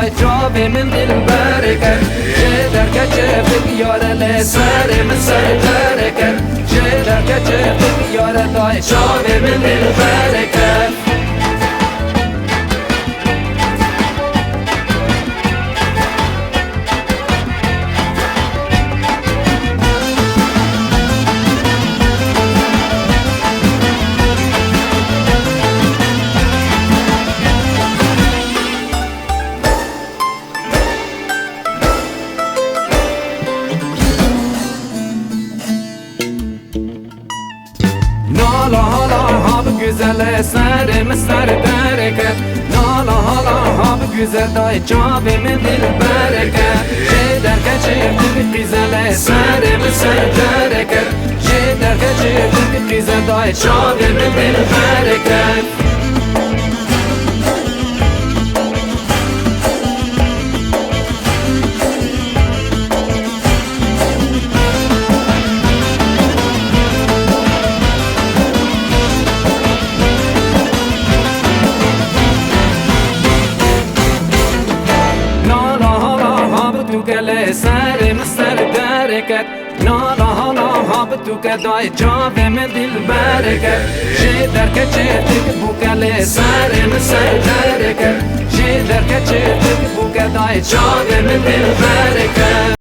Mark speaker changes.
Speaker 1: دای جاوی من دل برکن جدر کچه فکر یاره لسر من سر برکن جدر کچه فکر یاره دای جاوی من دل برکن نالا حالا ها به güzel سرم سر درکت نالا حالا ها به güzel دای جاوی من دل برکت جدر کچه فکر güzel سرم سر درکت جدر کچه فکر güzel دای جاوی من دل برکت گله سر مستر درکت نالا حالا ها به تو که دای جاوی من دل برکت جدر کچه فکر بو گله سر مستر درکت جدر کچه فکر بو که دای جاوی من دل برکت